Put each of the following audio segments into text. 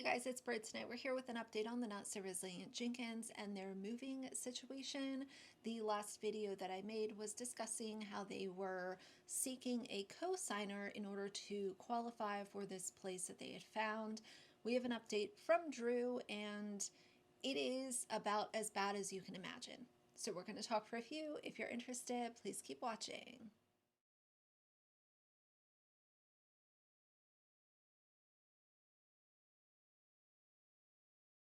Hey guys, it's Bird tonight. We're here with an update on the not so resilient Jenkins and their moving situation. The last video that I made was discussing how they were seeking a co-signer in order to qualify for this place that they had found. We have an update from Drew and it is about as bad as you can imagine. So we're going to talk for a few. If you're interested, please keep watching.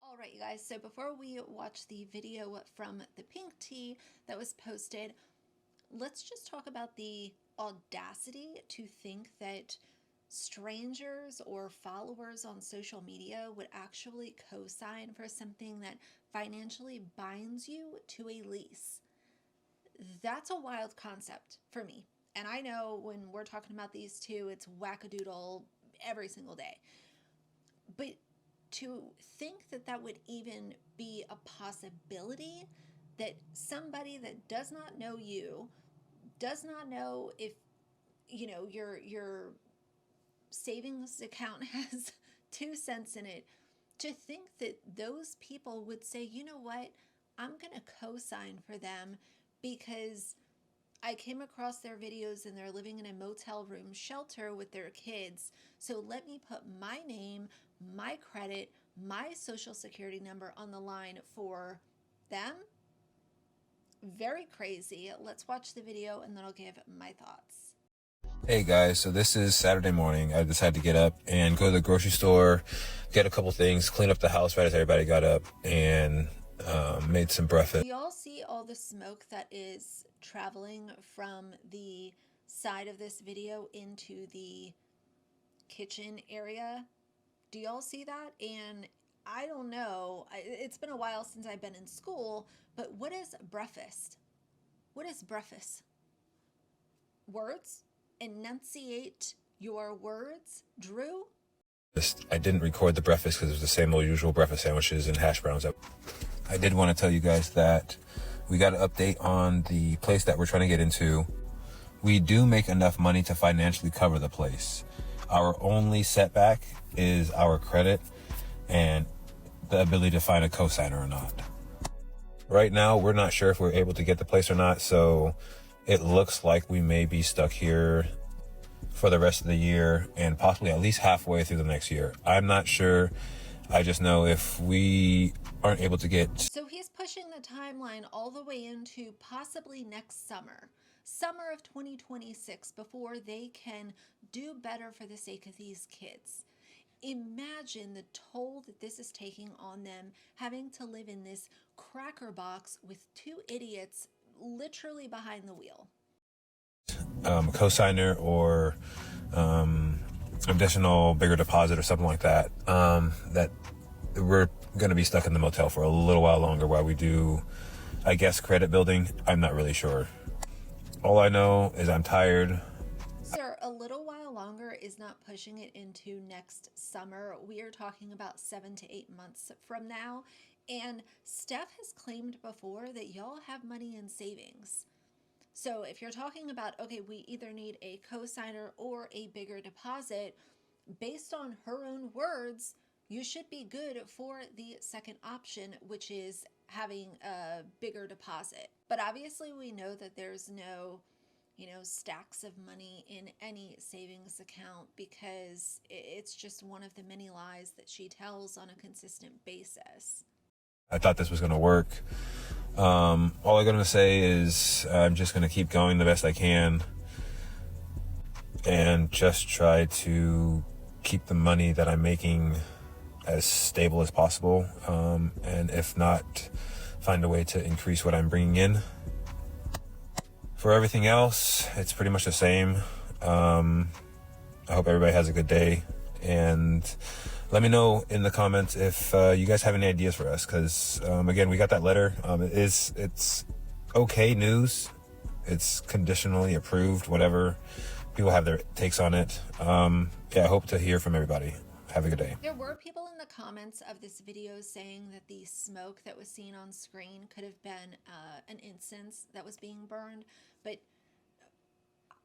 All right, you guys, so before we watch the video from the pink tea that was posted, let's just talk about the audacity to think that strangers or followers on social media would actually co-sign for something that financially binds you to a lease. That's a wild concept for me. And I know when we're talking about these two, it's wackadoodle every single day. But to think that that would even be a possibility, that somebody that does not know you, does not know if your savings account has 2 cents in it, to think that those people would say, you know what, I'm going to co-sign for them because I came across their videos and they're living in a motel room shelter with their kids. So let me put my name, my credit, my social security number on the line for them. Very crazy. Let's watch the video and then I'll give my thoughts. Hey guys, so this is Saturday morning. I decided to get up and go to the grocery store, get a couple things, clean up the house right as everybody got up, and made some breakfast. Do y'all see all the smoke that is traveling from the side of this video into the kitchen area? Do y'all see that? And I don't know, it's been a while since I've been in school, but what is breakfast? What is breakfast? Words? Enunciate your words, Drew? I didn't record the breakfast because it was the same old usual breakfast sandwiches and hash browns. I did want to tell you guys that we got an update on the place that we're trying to get into. We do make enough money to financially cover the place. Our only setback is our credit and the ability to find a co-signer or not. Right now, we're not sure if we're able to get the place or not, so it looks like we may be stuck here for the rest of the year and possibly at least halfway through the next year. I'm not sure. I just know if we aren't able to get... So he's pushing the timeline all the way into possibly next summer of 2026, before they can do better for the sake of these kids. Imagine the toll that this is taking on them, having to live in this cracker box with two idiots literally behind the wheel. Co-signer or additional bigger deposit or something like that, that we're going to be stuck in the motel for a little while longer while we do, I guess, credit building. I'm not really sure. All I know is I'm tired. Sir, a little while longer is not pushing it into next summer. We are talking about 7 to 8 months from now. And Steph has claimed before that y'all have money in savings. So if you're talking about, okay, we either need a co-signer or a bigger deposit, based on her own words, you should be good for the second option, which is having a bigger deposit. But obviously we know that there's no, stacks of money in any savings account, because it's just one of the many lies that she tells on a consistent basis. I thought this was going to work. All I'm going to say is I'm just going to keep going the best I can and just try to keep the money that I'm making as stable as possible. And if not, find a way to increase what I'm bringing in. For everything else, it's pretty much the same. I hope everybody has a good day. And let me know in the comments if you guys have any ideas for us, because again, we got that letter. It's okay news. It's conditionally approved, whatever. People have their takes on it. Yeah, I hope to hear from everybody. Have a good day. There were people in the comments of this video saying that the smoke that was seen on screen could have been an incense that was being burned, but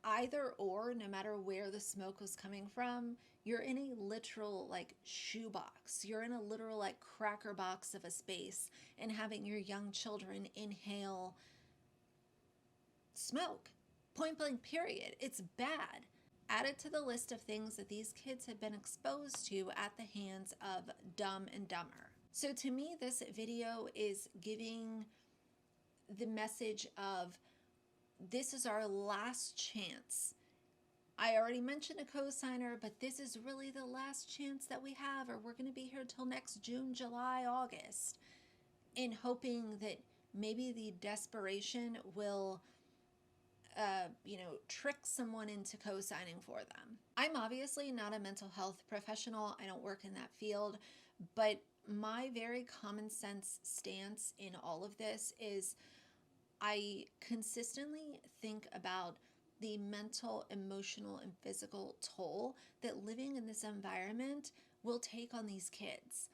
either or, no matter where the smoke was coming from, you're in a literal like shoebox. You're in a literal like cracker box of a space, and having your young children inhale smoke. Point blank, period. It's bad. Added to the list of things that these kids have been exposed to at the hands of Dumb and Dumber. So to me, this video is giving the message of this is our last chance. I already mentioned a cosigner, but this is really the last chance that we have, or we're going to be here till next June, July, August, in hoping that maybe the desperation will trick someone into co-signing for them. I'm obviously not a mental health professional. I don't work in that field, but my very common sense stance in all of this is I consistently think about the mental, emotional, and physical toll that living in this environment will take on these kids.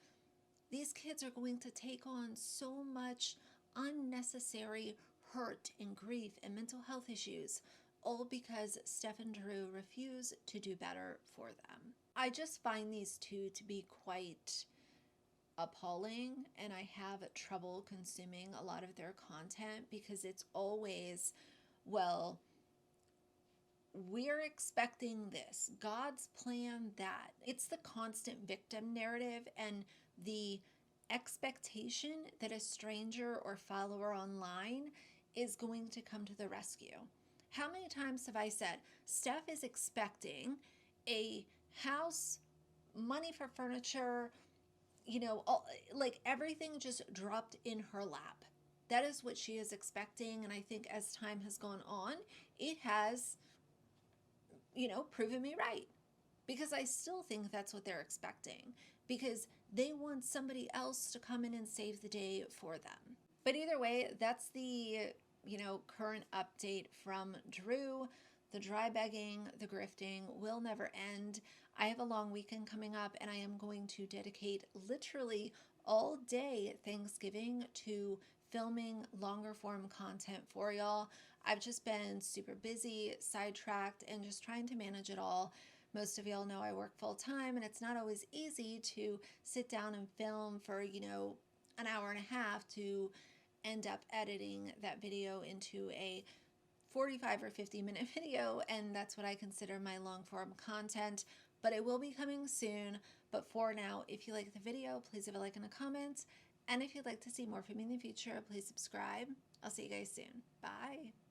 These kids are going to take on so much unnecessary hurt and grief and mental health issues, all because Steph and Drew refuse to do better for them. I just find these two to be quite appalling, and I have trouble consuming a lot of their content because it's always, well, we're expecting this, God's plan that. It's the constant victim narrative and the expectation that a stranger or follower online is going to come to the rescue. How many times have I said, Steph is expecting a house, money for furniture, like everything just dropped in her lap. That is what she is expecting. And I think as time has gone on, it has, proven me right. Because I still think that's what they're expecting. Because they want somebody else to come in and save the day for them. But either way, that's the, current update from Drew. The dry begging, the grifting will never end. I have a long weekend coming up, and I am going to dedicate literally all day Thanksgiving to filming longer form content for y'all. I've just been super busy, sidetracked, and just trying to manage it all. Most of y'all know I work full time, and it's not always easy to sit down and film for, an hour and a half to end up editing that video into a 45 or 50 minute video, and that's what I consider my long form content. But it will be coming soon. But for now, if you like the video, please leave a like and a comment. And if you'd like to see more from me in the future, please subscribe. I'll see you guys soon. Bye.